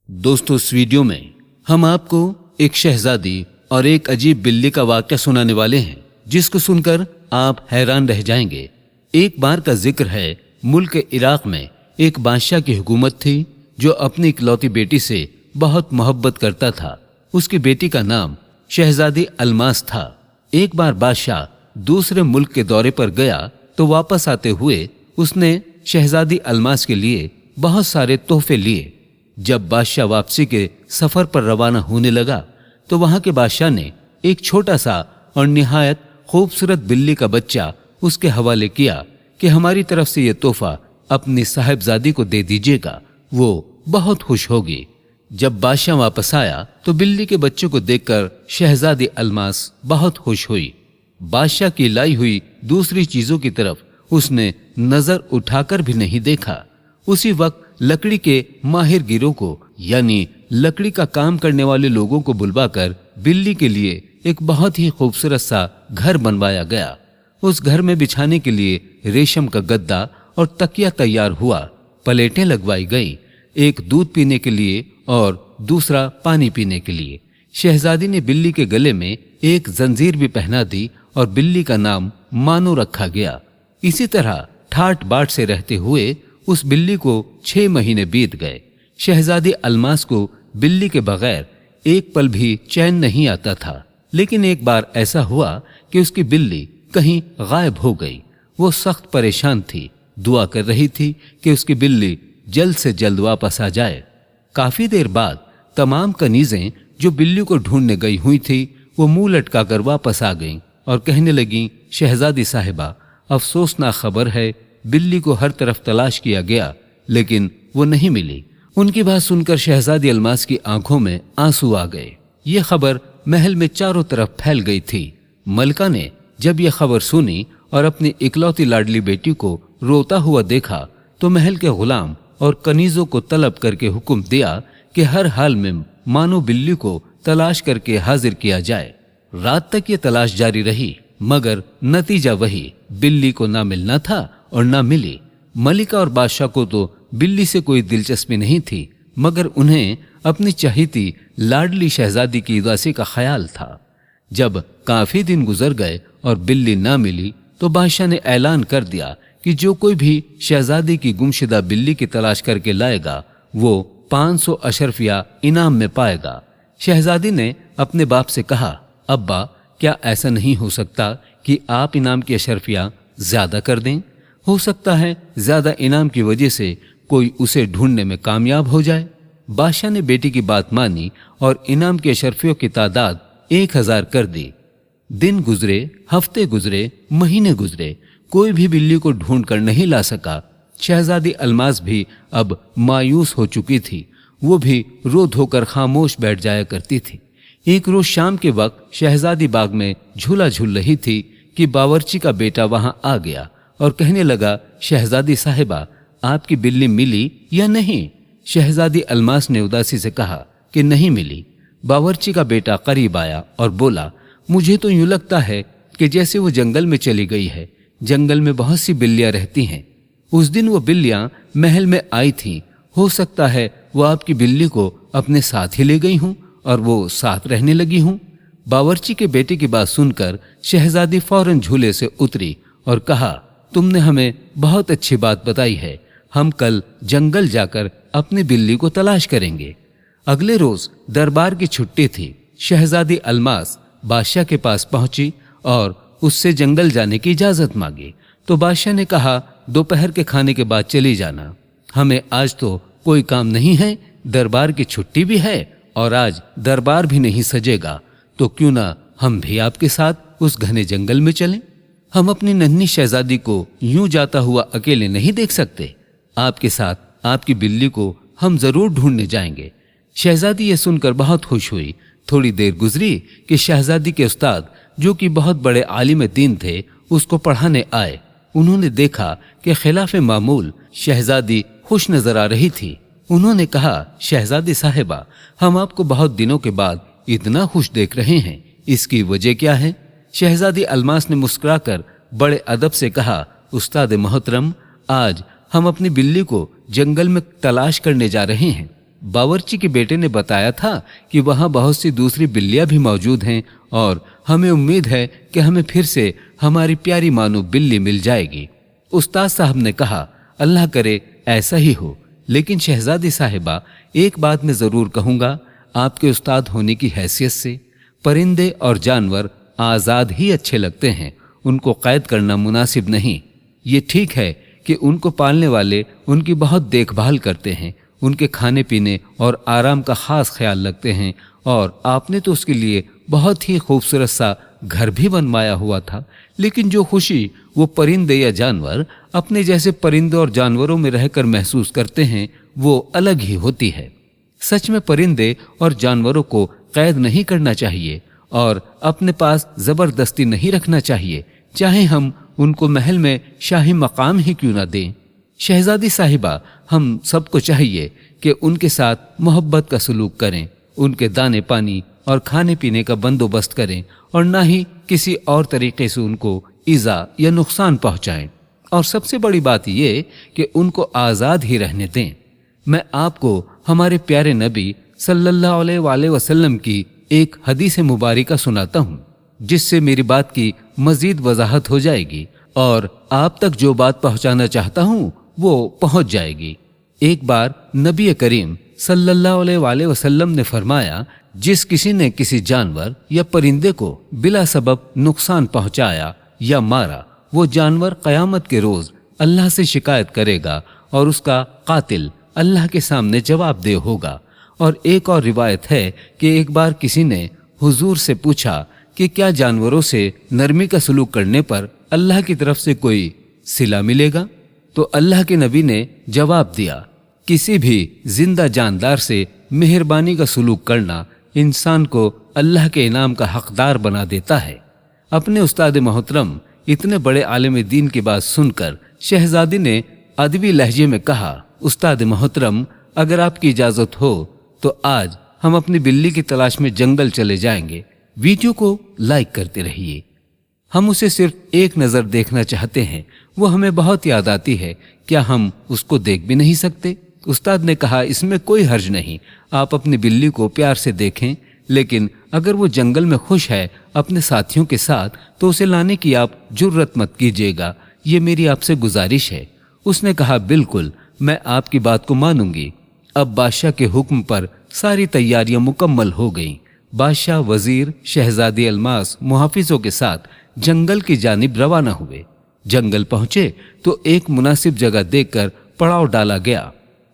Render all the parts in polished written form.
दोस्तों, इस वीडियो में हम आपको एक शहजादी और एक अजीब बिल्ली का वाकया सुनाने वाले हैं, जिसको सुनकर आप हैरान रह जाएंगे। एक बार का जिक्र है, मुल्क इराक में एक बादशाह की हुकूमत थी जो अपनी इकलौती बेटी से बहुत मोहब्बत करता था। उसकी बेटी का नाम शहजादी अलमास था। एक बार बादशाह दूसरे मुल्क के दौरे पर गया तो वापस आते हुए उसने शहजादी अलमास के लिए बहुत सारे तोहफे लिए। जब बादशाह वापसी के सफर पर रवाना होने लगा तो वहां के बादशाह ने एक छोटा सा और निहायत खूबसूरत बिल्ली का बच्चा उसके हवाले किया कि हमारी तरफ से यह तोहफा अपनी साहिबजादी को दे दीजिएगा, वो बहुत खुश होगी। जब बादशाह वापस आया तो बिल्ली के बच्चे को देखकर शहजादी अलमास बहुत खुश हुई। बादशाह की लाई हुई दूसरी चीजों की तरफ उसने नजर उठाकर भी नहीं देखा। उसी वक्त लकड़ी के माहिर गिरों को यानी लकड़ी का काम करने वाले लोगों को बुलवाकर बिल्ली के लिए एक बहुत ही खूबसूरत सा घर बनवाया गया। उस घर में बिछाने के लिए रेशम का गद्दा और तकिया तैयार हुआ। प्लेटें लगवाई गई, एक दूध पीने के लिए और दूसरा पानी पीने के लिए। शहजादी ने बिल्ली के गले में एक जंजीर भी पहना दी और बिल्ली का नाम मानो रखा गया। इसी तरह ठाट बाट से रहते हुए उस बिल्ली को 6 महीने बीत गए। शहजादी अलमास को बिल्ली के बगैर एक पल भी चैन नहीं आता था। लेकिन एक बार ऐसा हुआ कि उसकी बिल्ली कहीं गायब हो गई। वो सख्त परेशान थी, दुआ कर रही थी कि उसकी बिल्ली जल्द से जल्द वापस आ जाए। काफी देर बाद तमाम कनीजें जो बिल्ली को ढूंढने गई हुई थी वो मुंह लटकाकर वापस आ गईं और कहने लगीं, शहजादी साहिबा, अफसोसनाक खबर है, बिल्ली को हर तरफ तलाश किया गया लेकिन वो नहीं मिली। उनकी बात सुनकर शहजादी अलमास की आंखों में आंसू आ गए। ये खबर महल में चारों तरफ फैल गई थी। मलका ने जब यह खबर सुनी और अपनी इकलौती लाडली बेटी को रोता हुआ देखा तो महल के गुलाम और कनीजों को तलब करके हुक्म दिया कि हर हाल में मानो बिल्ली को तलाश करके हाजिर किया जाए। रात तक ये तलाश जारी रही मगर नतीजा वही, बिल्ली को ना मिलना था और ना मिली। मलिका और बादशाह को तो बिल्ली से कोई दिलचस्पी नहीं थी मगर उन्हें अपनी चहीती लाडली शहजादी की उदासी का ख्याल था। जब काफी दिन गुजर गए और बिल्ली ना मिली तो बादशाह ने ऐलान कर दिया कि जो कोई भी शहजादी की गुमशुदा बिल्ली की तलाश करके लाएगा वो 500 अशरफिया इनाम में पाएगा। शहजादी ने अपने बाप से कहा, अब्बा, क्या ऐसा नहीं हो सकता कि आप इनाम की अशरफिया ज्यादा कर दें? हो सकता है ज्यादा इनाम की वजह से कोई उसे ढूंढने में कामयाब हो जाए। बादशाह ने बेटी की बात मानी और इनाम के अशरफियों की तादाद 1000 कर दी। दिन गुजरे, हफ्ते गुजरे, महीने गुजरे, कोई भी बिल्ली को ढूंढ कर नहीं ला सका। शहजादी अलमास भी अब मायूस हो चुकी थी। वो भी रो धोकर खामोश बैठ जाया करती थी। एक रोज शाम के वक्त शहजादी बाग में झूला झूल रही थी कि बावर्ची का बेटा वहां आ गया और कहने लगा, शहजादी साहिबा, आपकी बिल्ली मिली या नहीं? शहजादी अलमास ने उदासी से कहा कि नहीं मिली। बावर्ची का बेटा करीब आया और बोला, मुझे तो यूं लगता है कि जैसे वो जंगल में चली गई है। जंगल में बहुत सी बिल्लियां रहती हैं। उस दिन वो बिल्लियां महल में आई थीं। हो सकता है वो आपकी बिल्ली को अपने साथ ही ले गई हूं और वो साथ रहने लगी हूं। बावर्ची के बेटे की बात सुनकर शहजादी फौरन झूले से उतरी और कहा, तुमने हमें बहुत अच्छी बात बताई है। हम कल जंगल जाकर अपनी बिल्ली को तलाश करेंगे। अगले रोज दरबार की छुट्टी थी। शहजादी अलमास बादशाह के पास पहुंची और उससे जंगल जाने की इजाजत मांगी तो बादशाह ने कहा, दोपहर के खाने के बाद चली जाना। हमें आज तो कोई काम नहीं है, दरबार की छुट्टी भी है और आज दरबार भी नहीं सजेगा, तो क्यों ना हम भी आपके साथ उस घने जंगल में चलें? हम अपनी नन्ही शहजादी को यूं जाता हुआ अकेले नहीं देख सकते। आपके साथ आपकी बिल्ली को हम जरूर ढूंढने जाएंगे। शहजादी ये सुनकर बहुत खुश हुई। थोड़ी देर गुजरी कि शहजादी के उस्ताद, जो कि बहुत बड़े आलिम दीन थे, उसको पढ़ाने आए। उन्होंने देखा कि खिलाफ मामूल शहजादी खुश नजर आ रही थी। उन्होंने कहा, शहजादी साहिबा, हम आपको बहुत दिनों के बाद इतना खुश देख रहे हैं, इसकी वजह क्या है? शहजादी अलमास ने मुस्कुराकर बड़े अदब से कहा, उस्ताद मोहतरम, आज हम अपनी बिल्ली को जंगल में तलाश करने जा रहे हैं। बावर्ची के बेटे ने बताया था कि वहां बहुत सी दूसरी बिल्लियां भी मौजूद हैं और हमें उम्मीद है कि हमें फिर से हमारी प्यारी मानो बिल्ली मिल जाएगी। उस्ताद साहब ने कहा, अल्लाह करे ऐसा ही हो, लेकिन शहजादी साहिबा एक बात मैं जरूर कहूंगा, आपके उस्ताद होने की हैसियत से परिंदे और जानवर आजाद ही अच्छे लगते हैं, उनको कैद करना मुनासिब नहीं। ये ठीक है कि उनको पालने वाले उनकी बहुत देखभाल करते हैं, उनके खाने पीने और आराम का खास ख्याल रखते हैं, और आपने तो उसके लिए बहुत ही खूबसूरत सा घर भी बनवाया हुआ था। लेकिन जो खुशी वो परिंदे या जानवर अपने जैसे परिंदों और जानवरों में रहकर महसूस करते हैं, वो अलग ही होती है। सच में परिंदे और जानवरों को कैद नहीं करना चाहिए और अपने पास जबरदस्ती नहीं रखना चाहिए, चाहे हम उनको महल में शाही मकाम ही क्यों ना दें। शहजादी साहिबा, हम सबको चाहिए कि उनके साथ मोहब्बत का सलूक करें, उनके दाने पानी और खाने पीने का बंदोबस्त करें और ना ही किसी और तरीके से उनको ईजा या नुकसान पहुंचाएं। और सबसे बड़ी बात ये कि उनको आजाद ही रहने दें। मैं आपको हमारे प्यारे नबी सल्लल्लाहु अलैहि वसल्लम की एक हदीस मुबारिका सुनाता हूँ, जिससे मेरी बात की मजीद वजाहत हो जाएगी और आप तक जो बात पहुंचाना चाहता हूँ वो पहुंच जाएगी। एक बार नबी करीम सल्लल्लाहु अलैहि वसल्लम ने फरमाया, जिस किसी ने किसी जानवर या परिंदे को बिला सबब नुकसान पहुंचाया या मारा, वो जानवर कयामत के रोज अल्लाह से शिकायत करेगा और उसका कातिल अल्लाह के सामने जवाबदेह होगा। और एक और रिवायत है कि एक बार किसी ने हुजूर से पूछा कि क्या जानवरों से नरमी का सलूक करने पर अल्लाह की तरफ से कोई सिला मिलेगा? तो अल्लाह के नबी ने जवाब दिया, किसी भी जिंदा जानदार से मेहरबानी का सलूक करना इंसान को अल्लाह के इनाम का हकदार बना देता है। अपने उस्ताद मोहतरम इतने बड़े आलिम दीन की बात सुनकर शहजादी ने अदबी लहजे में कहा, उस्ताद मोहतरम, अगर आपकी इजाजत हो तो आज हम अपनी बिल्ली की तलाश में जंगल चले जाएंगे। वीडियो को लाइक करते रहिए। हम उसे सिर्फ एक नजर देखना चाहते हैं, वो हमें बहुत याद आती है, क्या हम उसको देख भी नहीं सकते? उस्ताद ने कहा, इसमें कोई हर्ज नहीं, आप अपनी बिल्ली को प्यार से देखें, लेकिन अगर वो जंगल में खुश है अपने साथियों के साथ तो उसे लाने की आप जुर्रत मत कीजिएगा, ये मेरी आपसे गुजारिश है। उसने कहा, बिल्कुल, मैं आपकी बात को मानूंगी। अब बादशाह के हुक्म पर सारी तैयारियां मुकम्मल हो गईं। बादशाह, वजीर, शहजादी अलमास मुहाफिजों के साथ जंगल की जानिब रवाना हुए। जंगल पहुंचे तो एक मुनासिब जगह देखकर पड़ाव डाला गया।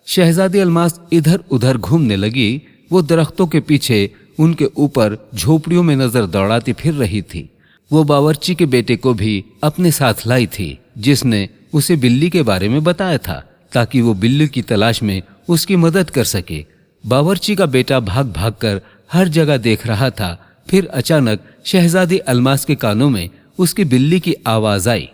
शहजादी अलमास इधर उधर घूमने लगी। वो दरख्तों के पीछे उनके ऊपर झोपड़ियों में नजर दौड़ाती फिर रही थी। वो बावर्ची के बेटे को भी अपने साथ लाई थी, जिसने उसे बिल्ली के बारे में बताया था, ताकि वो बिल्ली की तलाश में उसकी मदद कर सके। बावर्ची का बेटा भाग भाग कर हर जगह देख रहा था। फिर अचानक शहजादी अलमास के कानों में उसकी बिल्ली की आवाज आई,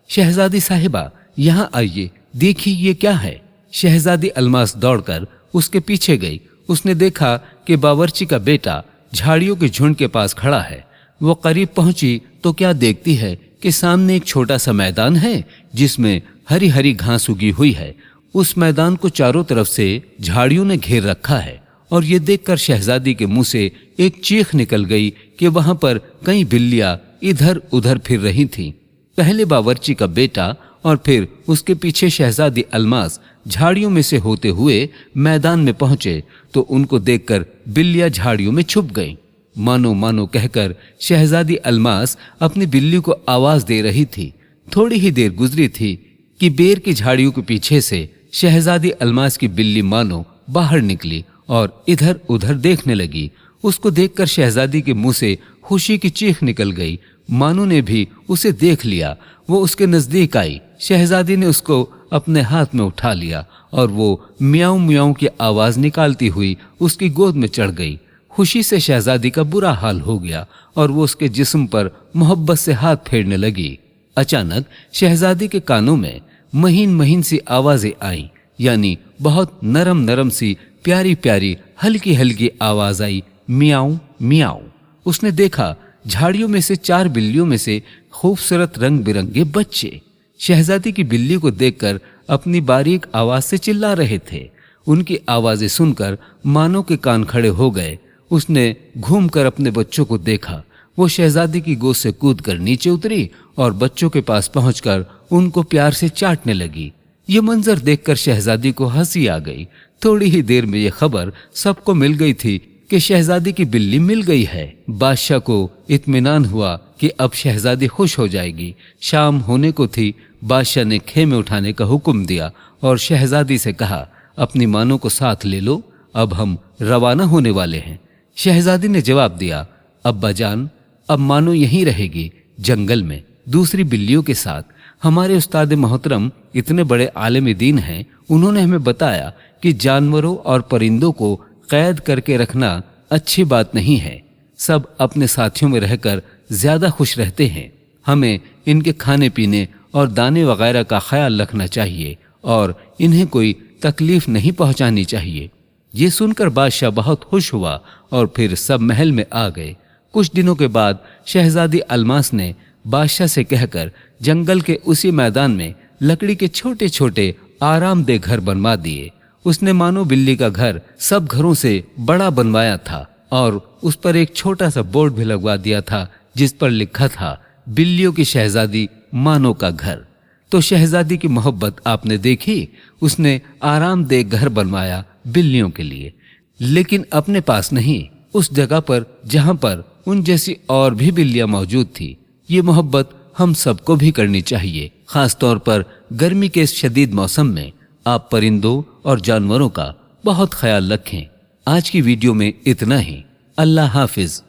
शहजादी साहिबा, यहाँ आइए, देखिए ये क्या है। शहजादी अलमास दौड़कर उसके पीछे गई। उसने देखा कि बावर्ची का बेटा झाड़ियों के झुंड के पास खड़ा है। वो करीब पहुंची तो क्या देखती है कि सामने एक छोटा सा मैदान है, जिसमें हरी हरी घास उगी हुई है। उस मैदान को चारों तरफ से झाड़ियों ने घेर रखा है और ये देखकर शहजादी के मुंह से एक चीख निकल गई कि वहां पर कई बिल्लियां इधर उधर फिर रही थीं। पहले बावर्ची का बेटा और फिर उसके पीछे शहजादी अलमास झाड़ियों में से होते हुए मैदान में पहुंचे तो उनको देखकर बिल्लियां झाड़ियों में छुप गईं। मानो मानो कहकर शहजादी अलमास अपनी बिल्ली को आवाज दे रही थी। थोड़ी ही देर गुजरी थी कि बेर की झाड़ियों के पीछे से शहजादी अलमास की बिल्ली मानो बाहर निकली और इधर उधर देखने लगी। उसको देखकर शहजादी के मुंह से खुशी की चीख निकल गई। मानो ने भी उसे देख लिया। वो उसके नजदीक आई। शहजादी ने उसको अपने हाथ में उठा लिया और वो मियाऊं मियाऊं की आवाज निकालती हुई उसकी गोद में चढ़ गई। खुशी से शहजादी का बुरा हाल हो गया और वो उसके जिस्म पर मोहब्बत से हाथ फेरने लगी। अचानक शहजादी के कानों में महीन महीन सी आवाजें आईं, यानी बहुत नरम नरम सी प्यारी प्यारी हल्की हल्की आवाज आई, मियाऊं मियाऊं। उसने देखा झाड़ियों में से 4 बिल्लियों में से खूबसूरत रंग बिरंगे बच्चे शहजादी की बिल्ली को देखकर अपनी बारीक आवाज से चिल्ला रहे थे। उनकी आवाजें सुनकर मानो के कान खड़े हो गए। उसने घूमकर अपने बच्चों को देखा। वो शहजादी की गोद से कूदकर नीचे उतरी और बच्चों के पास पहुंचकर उनको प्यार से चाटने लगी। ये मंजर देखकर शहजादी को हंसी आ गई। थोड़ी ही देर में ये खबर सबको मिल गई थी कि शहजादी की बिल्ली मिल गई है। बादशाह को इत्मीनान हुआ कि अब शहजादी खुश हो जाएगी। शाम होने को थी। बादशाह ने खेमे उठाने का हुक्म दिया और शहजादी से कहा, अपनी मानो को साथ ले लो, अब हम रवाना होने वाले हैं। शहजादी ने जवाब दिया, अब्बा जान, अब मानो यहीं रहेगी, जंगल में दूसरी बिल्लियों के साथ। हमारे उस्ताद मोहतरम इतने बड़े आलिम दीन हैं, उन्होंने हमें बताया कि जानवरों और परिंदों को कैद करके रखना अच्छी बात नहीं है। सब अपने साथियों में रहकर ज्यादा खुश रहते हैं। हमें इनके खाने पीने और दाने वगैरह का ख्याल रखना चाहिए और इन्हें कोई तकलीफ नहीं पहुंचानी चाहिए। ये सुनकर बादशाह बहुत खुश हुआ और फिर सब महल में आ गए। कुछ दिनों के बाद शहजादी अलमास ने बादशाह से कहकर जंगल के उसी मैदान में लकड़ी के छोटे छोटे आरामदेह घर बनवा दिए। उसने मानो बिल्ली का घर सब घरों से बड़ा बनवाया था और उस पर एक छोटा सा बोर्ड भी लगवा दिया था जिस पर लिखा था, बिल्लियों की शहजादी मानो का घर। तो शहजादी की मोहब्बत आपने देखी। उसने आरामदेह घर बनवाया बिल्लियों के लिए, लेकिन अपने पास नहीं, उस जगह पर जहां पर उन जैसी और भी बिल्लियां मौजूद थी। ये मोहब्बत हम सबको भी करनी चाहिए। खास तौर पर गर्मी के इस शदीद मौसम में आप परिंदों और जानवरों का बहुत ख्याल रखें। आज की वीडियो में इतना ही। अल्लाह हाफिज।